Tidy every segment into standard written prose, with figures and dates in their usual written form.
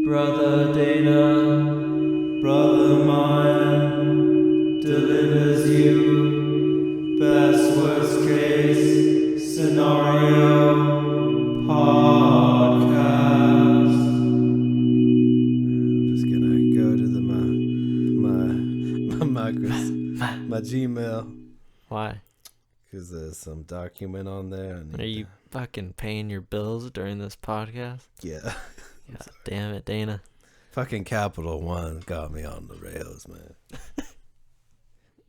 Brother Dana, brother mine, delivers you best worst case scenario podcast. I'm just gonna go to my Gmail Why? because there's some document on there. Are you fucking paying your bills during this podcast? Yeah. God damn it, Dana. Fucking Capital One got me on the rails, man.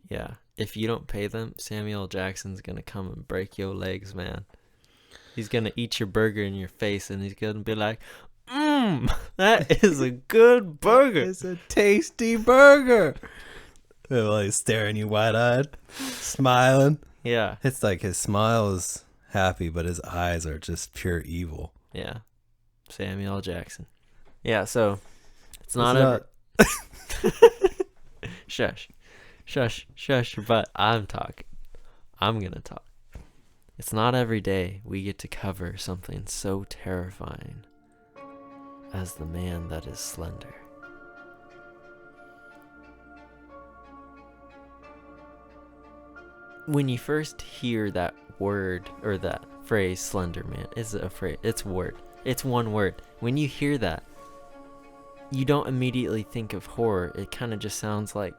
Yeah. If you don't pay them, Samuel Jackson's gonna come and break your legs, man. He's gonna eat your burger in your face and he's gonna be like, that is a good burger. It's a tasty burger. They're like staring you wide-eyed, smiling. Yeah. It's like his smile is happy, but his eyes are just pure evil. Yeah. Samuel Jackson. Yeah, so it's not Shush. Shush, but I'm talking. I'm gonna talk. It's not every day we get to cover something so terrifying as the man that is slender. When you first hear that word or that phrase, Slenderman, is a phrase, it's a word. It's one word. When you hear that, you don't immediately think of horror. It kind of just sounds like,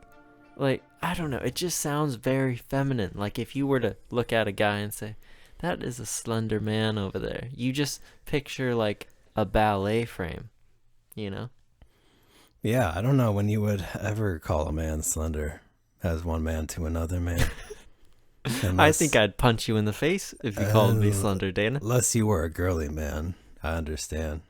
I don't know. It just sounds very feminine. Like if you were to look at a guy and say, that is a slender man over there. You just picture like a ballet frame, you know? Yeah, I don't know when you would ever call a man slender as one man to another man. I think I'd punch you in the face if you called me slender, Dana. Unless you were a girly man, I understand.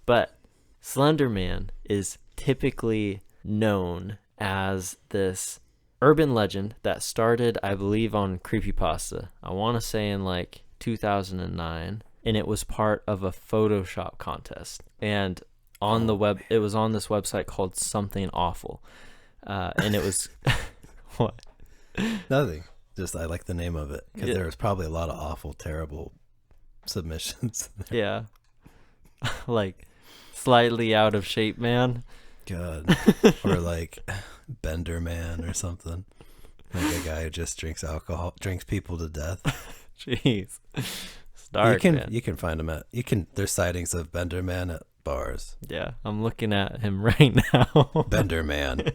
But Slender Man is typically known as this urban legend that started, I believe, on Creepypasta. I want to say in like 2009, and it was part of a Photoshop contest. And on the web, it was on this website called Something Awful, and it was what? Nothing. Just I like the name of it because Yeah. there was probably a lot of awful, terrible submissions. Yeah, like slightly out of shape man. God. Or like Bender Man or something. Like a guy who just drinks alcohol, drinks people to death. Jeez, it's dark, man. You can find him there's sightings of Bender Man at bars. Yeah, I'm looking at him right now. Bender Man.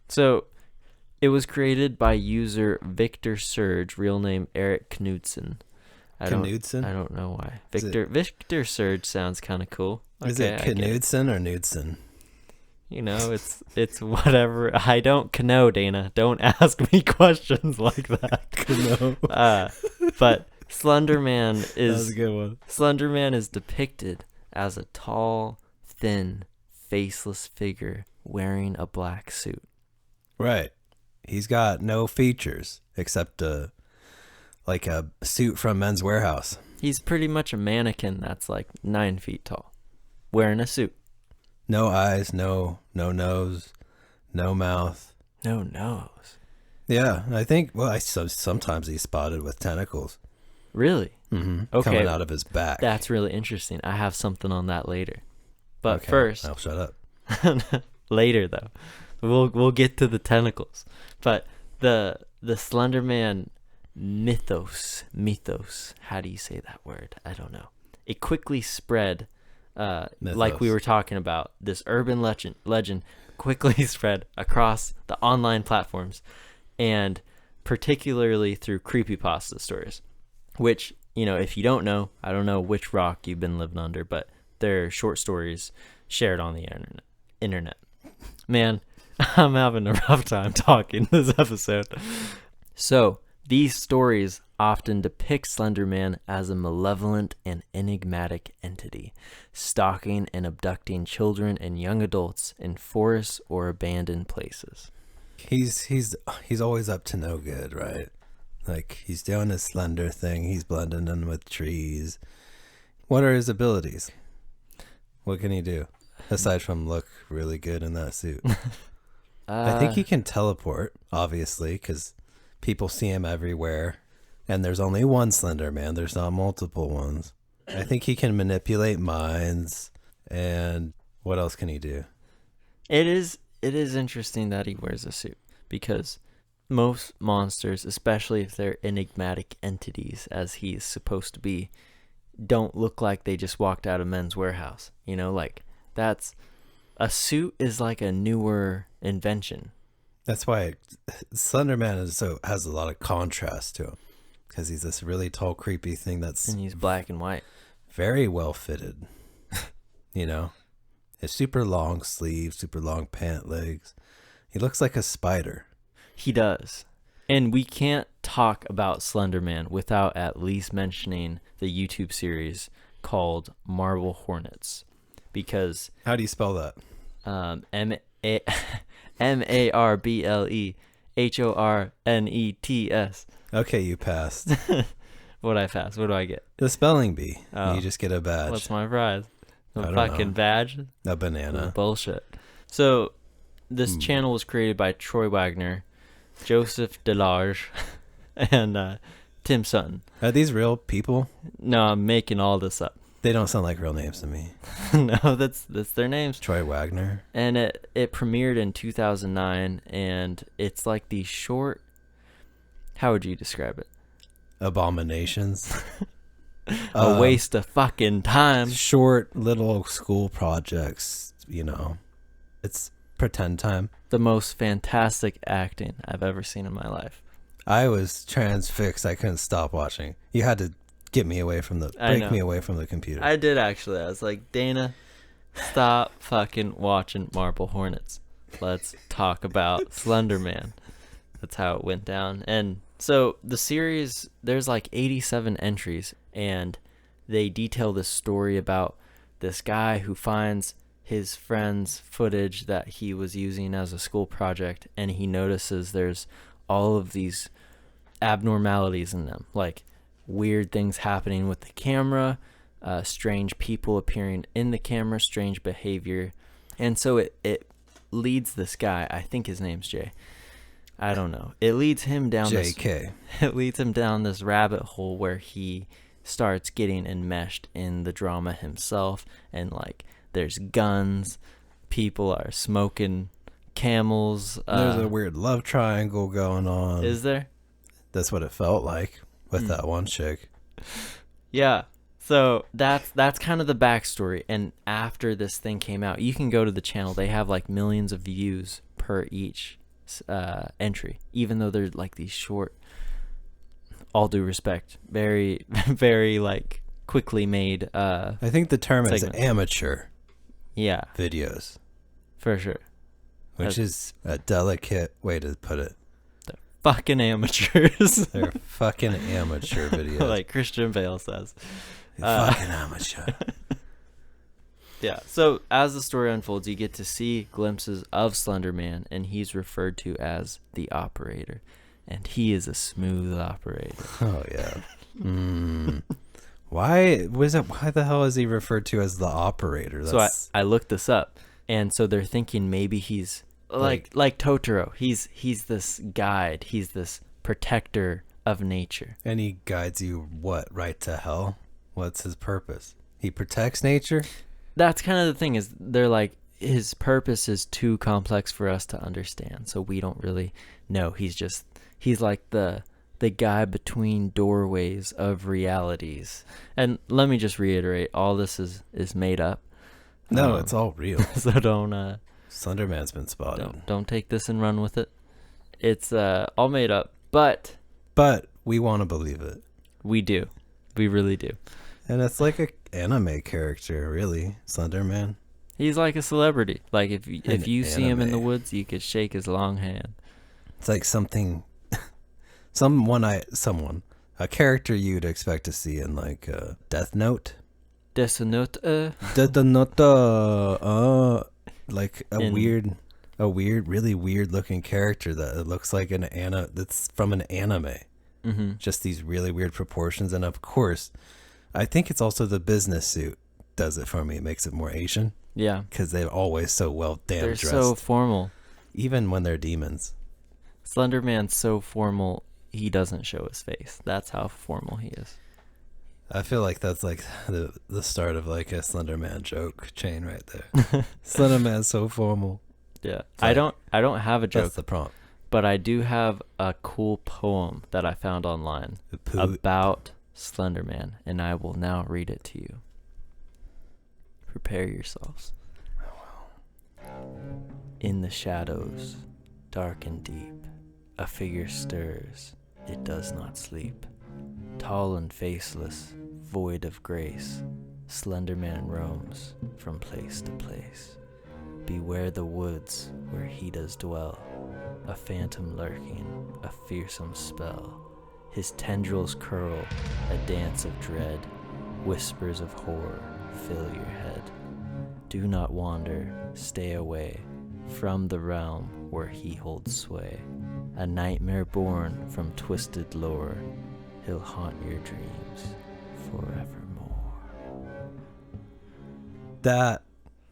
So, it was created by user Victor Surge, real name Eric Knudsen. I don't know why. Victor Surge sounds kind of cool. Is it Knudsen or Knudsen? You know, it's whatever. I don't know, Dana. Don't ask me questions like that. But Slenderman That was a good one. Slenderman is depicted as a tall, thin, faceless figure wearing a black suit. Right. He's got no features except like a suit from Men's Warehouse. He's pretty much a mannequin that's like 9 feet tall, wearing a suit. No eyes, no nose, no mouth. No nose. Yeah, I think, sometimes he's spotted with tentacles. Really? Mm-hmm. Okay. Coming out of his back. That's really interesting. I have something on that later. But Okay, first, I'll shut up. later though, we'll get to the tentacles. But the Slenderman mythos. How do you say that word? I don't know. It quickly spread, like we were talking about. This urban legend quickly spread across the online platforms, and particularly through creepypasta stories, which, you know, if you don't know, I don't know which rock you've been living under, but they're short stories shared on the internet. Man, I'm having a rough time talking this episode. So, these stories often depict Slenderman as a malevolent and enigmatic entity, stalking and abducting children and young adults in forests or abandoned places. He's always up to no good, right? Like, he's doing his slender thing. He's blending in with trees. What are his abilities? What can he do? Aside from look really good in that suit. I think he can teleport, obviously, because people see him everywhere. And there's only one Slender Man. There's not multiple ones. I think he can manipulate minds. And What else can he do? It is interesting that he wears a suit, because most monsters, especially if they're enigmatic entities as he's supposed to be, don't look like they just walked out of Men's Warehouse. You know, like a suit is like a newer invention. That's why Slenderman has a lot of contrast to him, because he's this really tall, creepy thing And he's black and white. very well fitted. You know, his super long sleeves, super long pant legs. He looks like a spider. He does. And we can't talk about Slenderman without at least mentioning the YouTube series called Marble Hornets, because How do you spell that? MarBlehornets. Okay, you passed. What'd I pass? What do I get? The spelling bee. Oh. You just get a badge. What's my prize? I A don't fucking know. badge? A banana. Bullshit. So this channel was created by Troy Wagner, Joseph Delarge, and Tim Sutton. Are these real people? No, I'm making all this up. They don't sound like real names to me. No, that's their names. Troy Wagner. And it premiered in 2009, and it's like these short, how would you describe it? Abominations. A waste of fucking time. Short little school projects, you know. It's pretend time. The most fantastic acting I've ever seen in my life. I was transfixed. I couldn't stop watching. You had to break me away from the computer. I did actually. I was like, Dana, stop fucking watching Marble Hornets. Let's talk about Slenderman. That's how it went down. And so the series, there's like 87 entries, and they detail this story about this guy who finds his friend's footage that he was using as a school project, and he notices there's all of these abnormalities in them, like weird things happening with the camera, strange people appearing in the camera, strange behavior. And so it leads this guy, I think his name's Jay, I don't know, it leads him down this rabbit hole where he starts getting enmeshed in the drama himself, and like there's guns, people are smoking camels, There's a weird love triangle going on. Is there? That's what it felt like with that one chick. Yeah. So that's kind of the backstory. And after this thing came out, you can go to the channel. They have like millions of views per each entry, even though they're like these short, all due respect, very, very like quickly made. I think the term segments. is amateur Yeah, videos, for sure. which is a delicate way to put it. Fucking amateurs. They're fucking amateur videos. Like Christian Bale says. Fucking amateur. Yeah. So as the story unfolds, you get to see glimpses of Slenderman, and he's referred to as the operator, and he is a smooth operator. Oh yeah. Why the hell is he referred to as the operator? So I looked this up, and so they're thinking maybe he's like Totoro. He's this guide. He's this protector of nature. And he guides you right to hell? What's his purpose? He protects nature? That's kind of the thing, is they're like, his purpose is too complex for us to understand, so we don't really know. He's like the guy between doorways of realities. And let me just reiterate, all this is made up. No, it's all real. So don't Slenderman's been spotted. don't take this and run with it. It's all made up, but we want to believe it. we do. We really do. And it's like an anime character, really, Slenderman. He's like a celebrity. Like if you see him in the anime. woods, you could shake his long hand. It's like something, a character you'd expect to see in like Death Note. Death Note. Death Note, like a weird, really weird looking character that it looks like that's from an anime. Mm-hmm. Just these really weird proportions, and of course, I think it's also the business suit does it for me. It makes it more Asian. Yeah. Because they're always so well damn They're dressed. so formal. Even when they're demons. Slenderman's so formal, he doesn't show his face. That's how formal he is. I feel like that's like the start of like a Slenderman joke chain right there. Slenderman's so formal. Yeah. So I don't have a joke, That's the prompt. but I do have a cool poem that I found online about Slenderman, and I will now read it to you. Prepare yourselves. In the shadows, dark and deep, a figure stirs, it does not sleep. Tall and faceless, void of grace, Slenderman roams from place to place. Beware the woods where he does dwell, a phantom lurking, a fearsome spell. His tendrils curl, a dance of dread, whispers of horror fill your head. Do not wander, stay away from the realm where he holds sway. A nightmare born from twisted lore, he'll haunt your dreams forevermore. That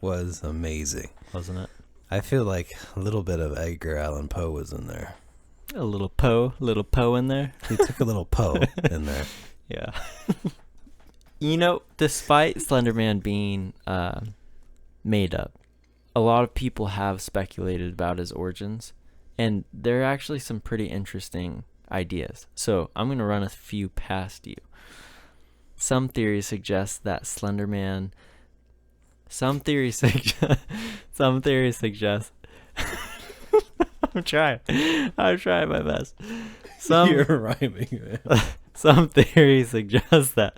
was amazing. Wasn't it? I feel like a little bit of Edgar Allan Poe was in there. A little Poe in there. He took a little Poe in there. Yeah. You know, despite Slenderman being made up, a lot of people have speculated about his origins, and there are actually some pretty interesting ideas. So I'm going to run a few past you. Some theories suggest that Slenderman... Some theories suggest... I'm trying my best. You're rhyming, man. Some theories suggest that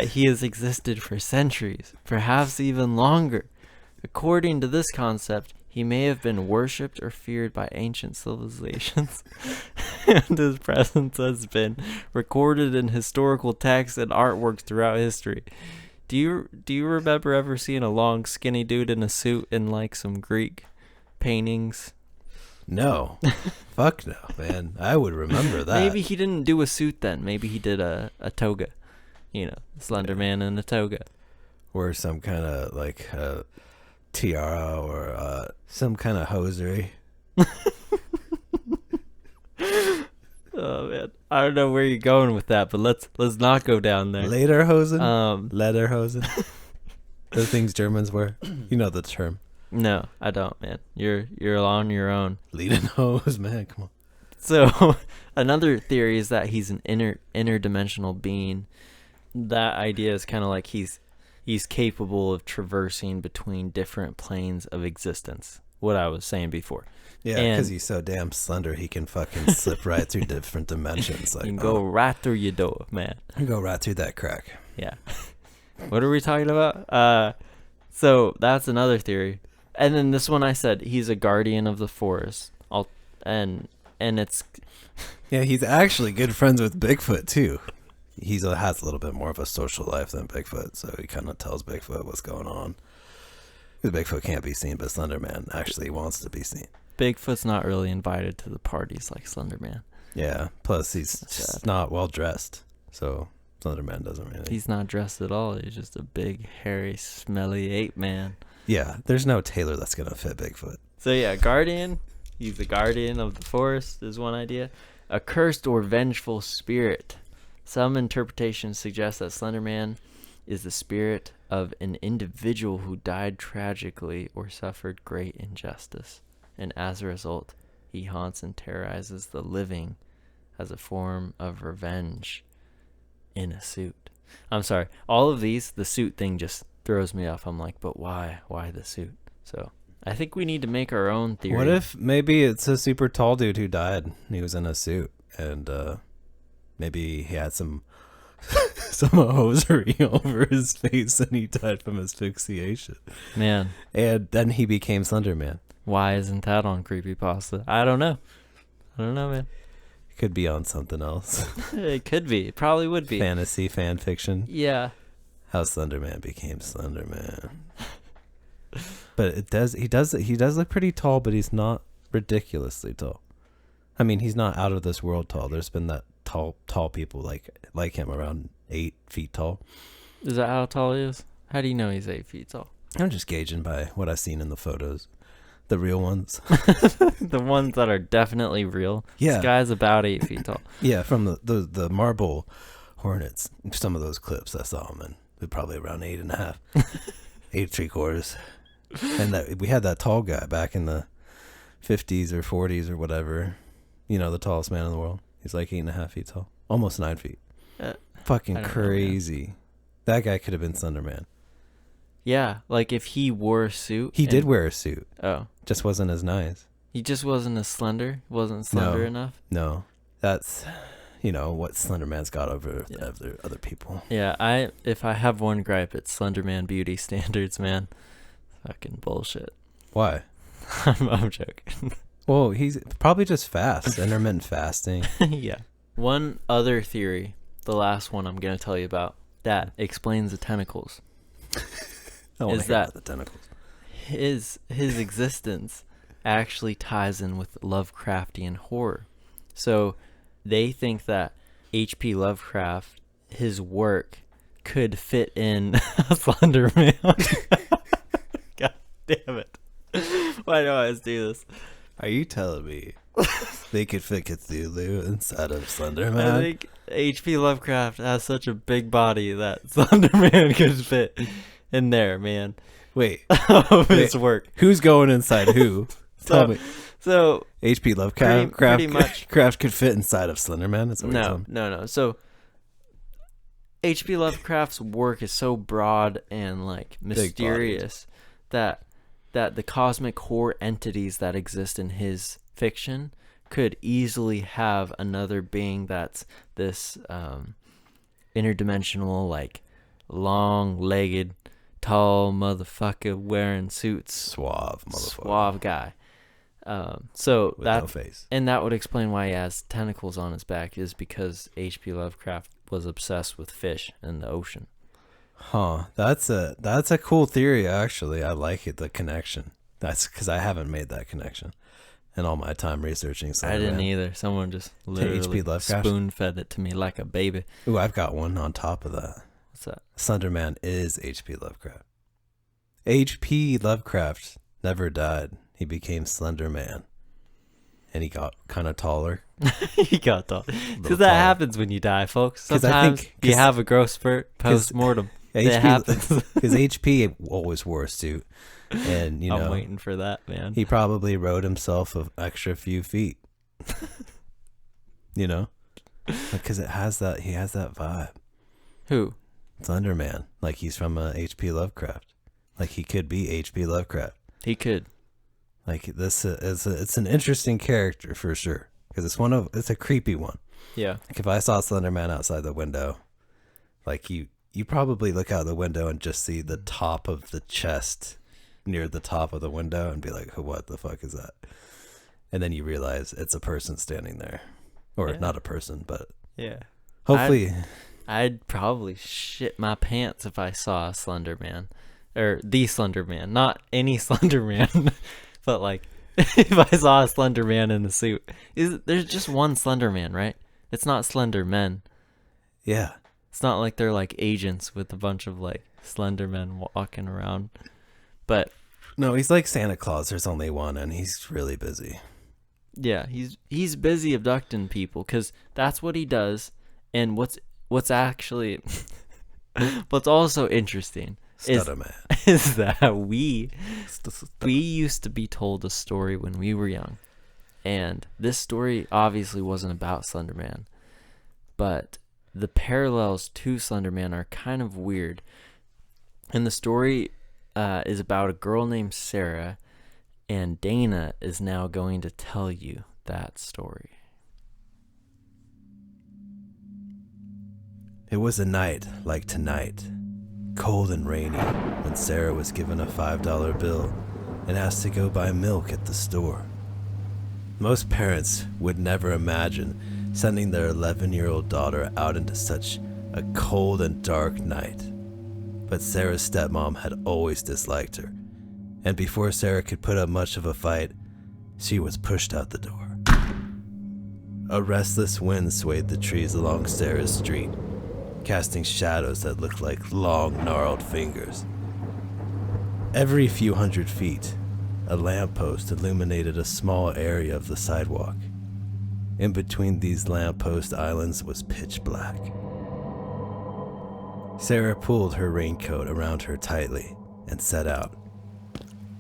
he has existed for centuries, perhaps even longer. According to this concept, he may have been worshipped or feared by ancient civilizations, and his presence has been recorded in historical texts and artworks throughout history. Do you remember ever seeing a long, skinny dude in a suit in like some Greek paintings? No. Fuck no, man. I would remember that. Maybe he didn't do a suit then. Maybe he did a toga. You know, Slenderman in a toga. Or some kind of like tiara or some kind of hosiery. Oh man, I don't know where you're going with that, but let's not go down there. Lederhosen? Lederhosen? The things Germans wear. You know the term. No, I don't, man. You're on your own. Lederhose, man. Come on. So another theory is that he's an interdimensional being. That idea is kind of like he's capable of traversing between different planes of existence. What I was saying before. Yeah, because he's so damn slender, he can fucking slip right through different dimensions. Like, you can go right through your door, man. You can go right through that crack. Yeah. What are we talking about? So that's another theory. And then this one I said, he's a guardian of the forest. And it's... Yeah, he's actually good friends with Bigfoot, too. He has a little bit more of a social life than Bigfoot, so he kind of tells Bigfoot what's going on. Because Bigfoot can't be seen, but Slenderman actually wants to be seen. Bigfoot's not really invited to the parties like Slenderman. Yeah, plus he's just not well dressed, so Slenderman doesn't really... He's not dressed at all. He's just a big, hairy, smelly ape man. Yeah, there's no tailor that's going to fit Bigfoot. So yeah, guardian. He's the guardian of the forest is one idea. A cursed or vengeful spirit. Some interpretations suggest that Slenderman is the spirit of an individual who died tragically or suffered great injustice. And as a result, he haunts and terrorizes the living as a form of revenge in a suit. I'm sorry. All of these, the suit thing just throws me off. I'm like, but why? Why the suit? So I think we need to make our own theory. What if maybe it's a super tall dude who died? He was in a suit, and maybe he had some hosiery over his face, and he died from asphyxiation. Man. And then he became Slenderman. Why isn't that on Creepypasta? I don't know, man. It could be on something else. It could be. It probably would be. Fantasy fan fiction. Yeah. How Slenderman became Slenderman. But he does look pretty tall, but he's not ridiculously tall. I mean, he's not out of this world tall. There's been that tall people like him around 8 feet tall. Is that how tall he is? How do you know he's 8 feet tall? I'm just gauging by what I've seen in the photos. The real ones. The ones that are definitely real. Yeah. This guy's about 8 feet tall. Yeah, from the marble Hornets. Some of those clips I saw them in, they're probably around 8.5, 8.75. And that we had that tall guy back in the 50s or 40s or whatever. You know, the tallest man in the world. He's like 8.5 feet tall, almost 9 feet. Fucking crazy. That guy could have been Slenderman. Yeah, like if he wore a suit. He did wear a suit. Oh. Just wasn't as nice. He just wasn't as slender? Wasn't slender enough? No. That's, you know, what Slenderman's got over other people. Yeah, if I have one gripe, it's Slenderman beauty standards, man. Fucking bullshit. Why? I'm joking. Well, he's probably just fast. Intermittent fasting. Yeah. One other theory, the last one I'm going to tell you about, that explains the tentacles. Is that the tentacles? His existence actually ties in with Lovecraftian horror. So they think that H.P. Lovecraft, his work could fit in Slender Man. God damn it. Why do I always do this? Are you telling me they could fit Cthulhu inside of Slenderman? I think H.P. Lovecraft has such a big body that Slenderman could fit in there, man. Wait. Of his work. Who's going inside who? Tell me. So H.P. Lovecraft pretty much Craft could fit inside of Slenderman? That's what you're telling me. No. So H.P. Lovecraft's work is so broad and like mysterious that the cosmic horror entities that exist in his fiction could easily have another being that's this interdimensional, like long-legged, tall motherfucker wearing suits, suave guy. So with that no face. And that would explain why he has tentacles on his back, is because H.P. Lovecraft was obsessed with fish in the ocean. Huh. That's a cool theory, actually. I like it, the connection. That's because I haven't made that connection in all my time researching Slenderman. I didn't either. Someone just literally spoon-fed it to me like a baby. Ooh, I've got one on top of that. What's that? Slenderman is H.P. Lovecraft. H.P. Lovecraft never died. He became Slenderman. And he got kind of taller. He got tall. Because that happens when you die, folks. Sometimes you have a growth spurt post-mortem. It happens. Because H.P. always wore a suit. And, you know. I'm waiting for that, man. He probably rode himself an extra few feet. You know? Because he has that vibe. Who? Slenderman. Like he's from H.P. Lovecraft. Like he could be H.P. Lovecraft. He could. Like this is it's an interesting character for sure, because it's a creepy one. Yeah. Like if I saw Slenderman outside the window, like you probably look out the window and just see the top of the chest near the top of the window and be like, what the fuck is that? And then you realize it's a person standing there, or not a person, but yeah. Hopefully, I'd probably shit my pants if I saw a Slenderman, or the Slenderman, not any Slenderman. But like, if I saw a Slenderman in the suit, there's just one Slenderman, right? It's not Slendermen. Yeah. It's not like they're like agents with a bunch of like Slendermen walking around. But no, he's like Santa Claus. There's only one, and he's really busy. Yeah, he's busy abducting people, because that's what he does. And what's actually what's also interesting is that we used to be told a story when we were young, and this story obviously wasn't about Slenderman, but the parallels to Slenderman are kind of weird. And the story is about a girl named Sarah, and Dana is now going to tell you that story. It was a night like tonight, cold and rainy, when Sarah was given a $5 bill and asked to go buy milk at the store. Most parents would never imagine sending their 11-year-old daughter out into such a cold and dark night. But Sarah's stepmom had always disliked her, and before Sarah could put up much of a fight, she was pushed out the door. A restless wind swayed the trees along Sarah's street, casting shadows that looked like long, gnarled fingers. Every few hundred feet, a lamppost illuminated a small area of the sidewalk. In between these lamppost islands was pitch black. Sarah pulled her raincoat around her tightly and set out.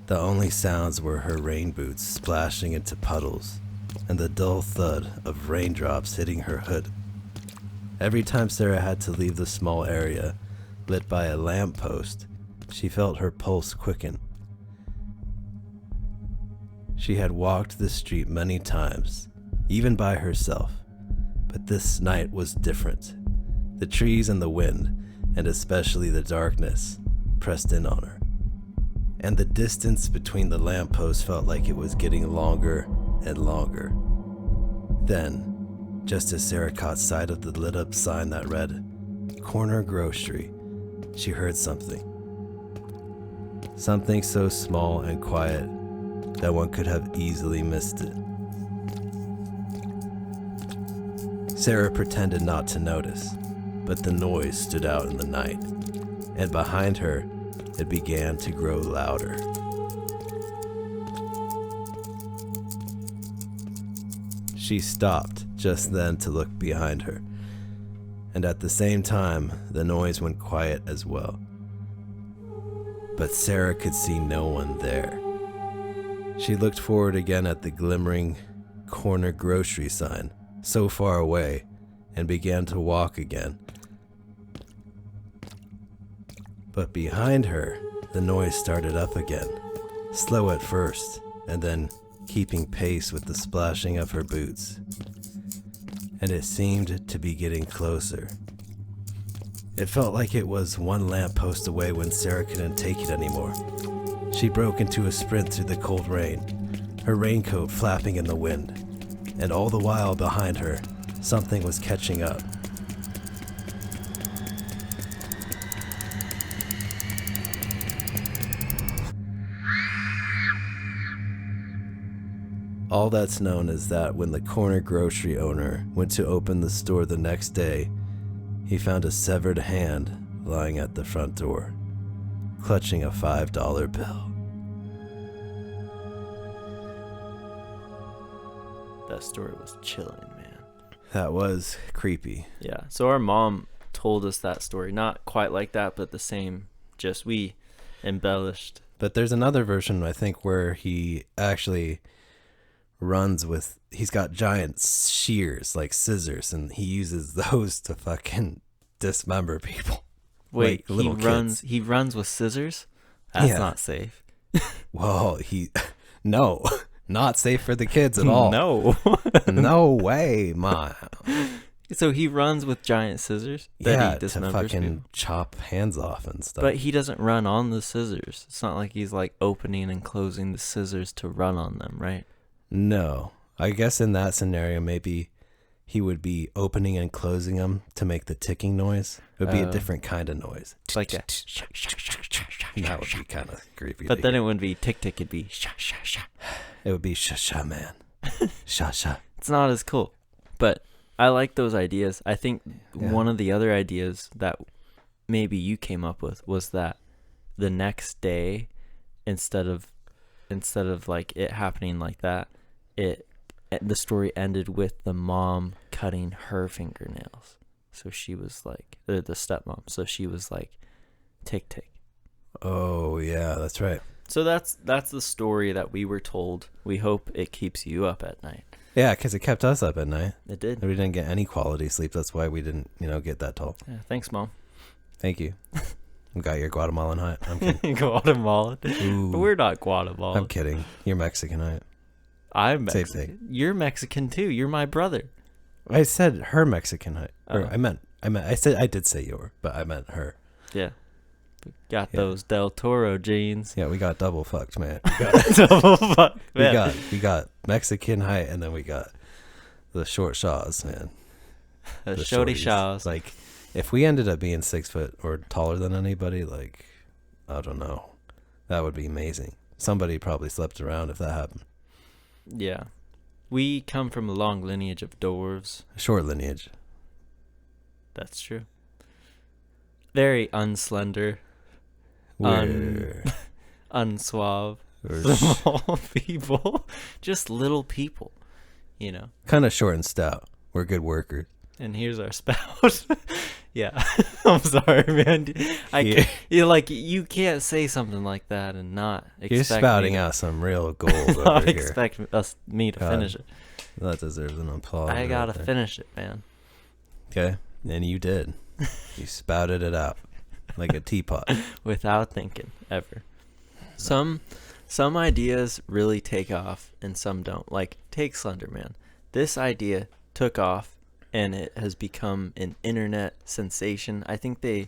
The only sounds were her rain boots splashing into puddles and the dull thud of raindrops hitting her hood. Every time Sarah had to leave the small area lit by a lamppost, she felt her pulse quicken. She had walked this street many times, even by herself, but this night was different. The trees and the wind, and especially the darkness, pressed in on her. And the distance between the lampposts felt like it was getting longer and longer. Then, just as Sarah caught sight of the lit up sign that read, "Corner Grocery," she heard something. Something so small and quiet that one could have easily missed it. Sarah pretended not to notice, but the noise stood out in the night, and behind her, it began to grow louder. She stopped just then to look behind her, and at the same time, the noise went quiet as well. But Sarah could see no one there. She looked forward again at the glimmering corner grocery sign, so far away, and began to walk again. But behind her, the noise started up again, slow at first, and then keeping pace with the splashing of her boots. And it seemed to be getting closer. It felt like it was one lamppost away when Sarah couldn't take it anymore. She broke into a sprint through the cold rain, her raincoat flapping in the wind, and all the while behind her, something was catching up. All that's known is that when the corner grocery owner went to open the store the next day, he found a severed hand lying at the front door, clutching a $5 bill. That story was chilling, man. That was creepy. Yeah. So our mom told us that story. Not quite like that, but the same. Just we embellished. But there's another version, I think, where he actually runs with, he's got giant shears, like scissors, and he uses those to fucking dismember people. Wait, like little kids. He runs with scissors? That's Yeah. not safe. Well, no, not safe for the kids at all. No. No way, Ma. So he runs with giant scissors that Yeah, he to dismembers fucking people? chop hands off and stuff. But he doesn't run on the scissors. It's not like he's like opening and closing the scissors to run on them, right? No, I guess in that scenario, maybe he would be opening and closing them to make the ticking noise. It would be a different kind of noise. Like a... That would be kind of creepy. But then it wouldn't be tick-tick, it'd be sha-sha-sha. It would be sha-sha, man. Sha-sha. It's not as cool. But I like those ideas. I think one of the other ideas that maybe you came up with was that the next day, instead of like it happening like that, the story ended with the mom cutting her fingernails. So she was like, the stepmom. So she was like, tick tick. Oh yeah, that's right. So that's the story that we were told. We hope it keeps you up at night. Yeah, because it kept us up at night. It did. We didn't get any quality sleep. That's why we didn't, get that tall. Yeah, thanks, Mom. Thank you. We got your Guatemalan height. I'm kidding. Guatemala. Ooh. We're not Guatemala. I'm kidding. You're Mexican height. I'm Same Mexican. thing. You're Mexican too. You're my brother. I said her Mexican height. Or Oh. I did say your, but I meant her. Yeah. We got Yeah. those Del Toro jeans. Yeah, we got double fucked, man. Double fuck. We got Mexican height, and then we got the short shaws, man. The The shorty shorties. shaws. Like, if we ended up being 6 foot or taller than anybody, like, I don't know, that would be amazing. Somebody probably slept around if that happened. Yeah. We come from a long lineage of dwarves. A short lineage. That's true. Very unslender, We're, unsuave, we're small people. Just little people, kind of short and stout. We're good workers. And here's our spouse. Yeah. I'm sorry, man. Yeah. You can't say something like that and not expect You're spouting me to, out some real gold not over here. expect me to God. finish it. That deserves an applause. I right gotta there. finish it, man. Okay, and you did. You spouted it out like a teapot. Without thinking, ever. Some ideas really take off and some don't. Like, take Slenderman. This idea took off and it has become an internet sensation. I think they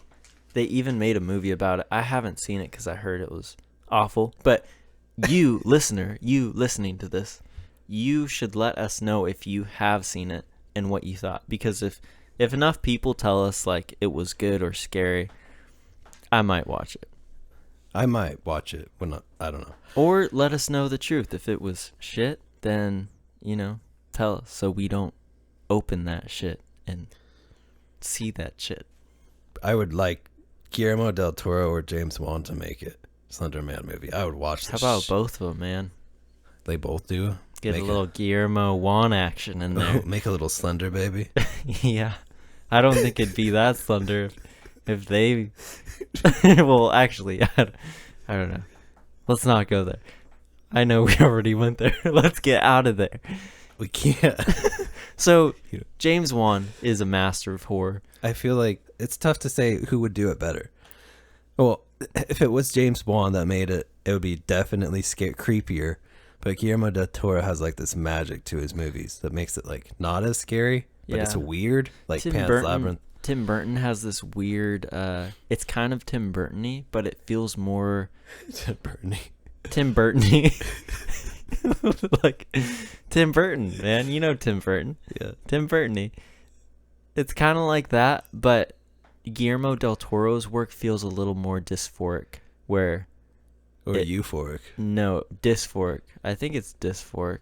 even made a movie about it. I haven't seen it because I heard it was awful. But you, listener, you listening to this, you should let us know if you have seen it and what you thought. Because if enough people tell us like it was good or scary, I might watch it. I might watch it when I don't know. Or let us know the truth. If it was shit, then, tell us so we don't open that shit and see that shit. I would like Guillermo del Toro or James Wan to make it. Slenderman movie. I would watch this. How about both of them, man? They both do. Get Make a little Guillermo Wan action in there. Make a little Slender baby. Yeah. I don't think it'd be that slender if they... Well, actually, I don't know. Let's not go there. I know we already went there. Let's get out of there. We can't. So, James Wan is a master of horror. I feel like it's tough to say who would do it better. Well, if it was James Wan that made it, it would be definitely creepier. But Guillermo del Toro has like this magic to his movies that makes it like not as scary, but it's weird. Like Pan's Labyrinth. Tim Burton has this weird, it's kind of Tim Burton-y, but it feels more... Tim Burton-y. Tim Burton-y. Like, Tim Burton, man. You know Tim Burton. Yeah. Tim Burton-y. It's kind of like that, but Guillermo del Toro's work feels a little more dysphoric, where... Or euphoric. No, dysphoric. I think it's dysphoric.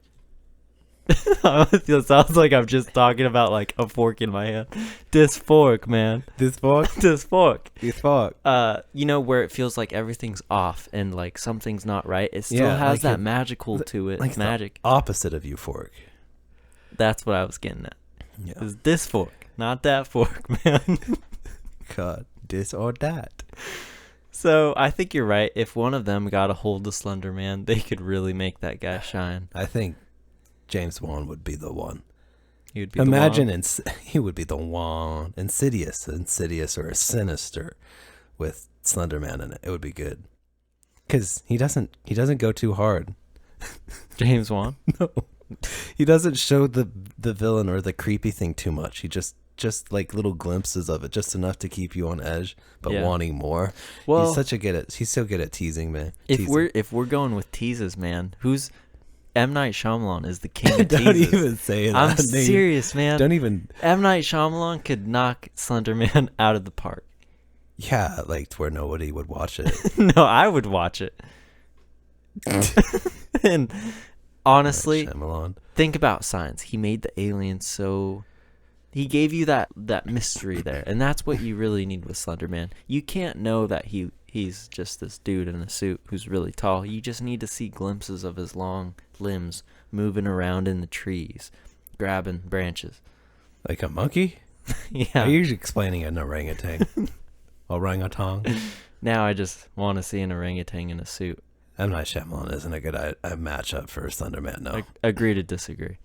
It sounds like I'm just talking about like a fork in my hand. Dysphoric, man. Dysphoric? Dysphoric. Dysphoric. Where it feels like everything's off and like something's not right. It still has like that magical to it. Like magic. The opposite of euphoric. That's what I was getting at. Yeah. It's dysphoric, not that fork, man. God, this or that. So I think you're right. If one of them got a hold of Slender Man, they could really make that guy shine. I think James Wan would be the one. He would be he would be the one. Insidious or Sinister with Slenderman in it. It would be good. Because he doesn't go too hard. James Wan? No. He doesn't show the villain or the creepy thing too much. He just like little glimpses of it, just enough to keep you on edge, but wanting more. Well, he's so good at teasing, man. If we're going with teases, man, who's M. Night Shyamalan is the king of teases. Don't even say that. I'm serious, man. Don't even. M. Night Shyamalan could knock Slenderman out of the park. Yeah, like where nobody would watch it. No, I would watch it. And honestly, think about Signs. He made the aliens so... He gave you that mystery there, and that's what you really need with Slenderman. You can't know that he's just this dude in a suit who's really tall. You just need to see glimpses of his long limbs moving around in the trees, grabbing branches. Like a monkey? Yeah. Are you explaining an orangutan? Orangutan? Now I just want to see an orangutan in a suit. M. Night Shyamalan isn't a good matchup for Slenderman, no. Agree to disagree.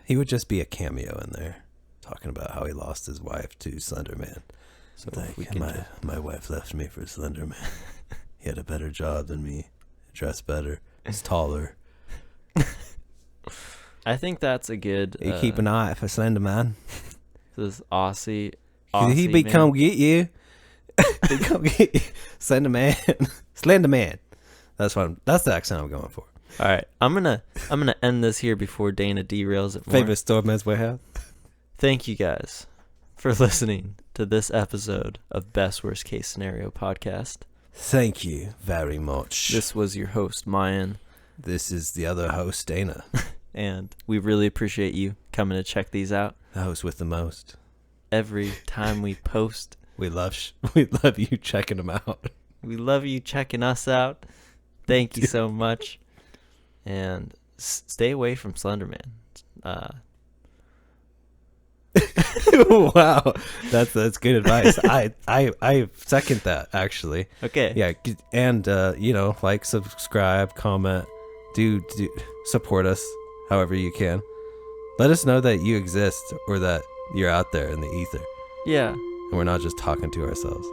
He would just be a cameo in there, talking about how he lost his wife to Slenderman. So like, my wife left me for Slenderman. He had a better job than me, dressed better, he's taller. I think that's a good... You keep an eye for Slenderman. This Aussie He come get you. He come get you. Slenderman. That's the accent I'm going for. All right, I'm gonna end this here before Dana derails it more. Favorite store men's warehouse. Thank you guys for listening to this episode of Best Worst Case Scenario podcast. Thank you very much. This was your host Mayan. This is the other host Dana, and we really appreciate you coming to check these out. The host with the most. Every time we post, we love you checking them out. We love you checking us out. Thank you so much. And stay away from Slenderman. Wow, that's good advice. I second that, actually. Okay. Yeah, and like, subscribe, comment, do support us however you can. Let us know that you exist or that you're out there in the ether, Yeah. and we're not just talking to ourselves.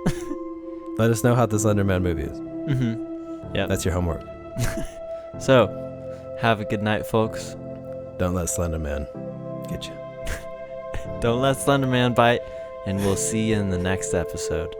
Let us know how the Slenderman movie is. Mm-hmm. Yeah. That's your homework. So, have a good night, folks. Don't let Slenderman get you. Don't let Slenderman bite, and we'll see you in the next episode.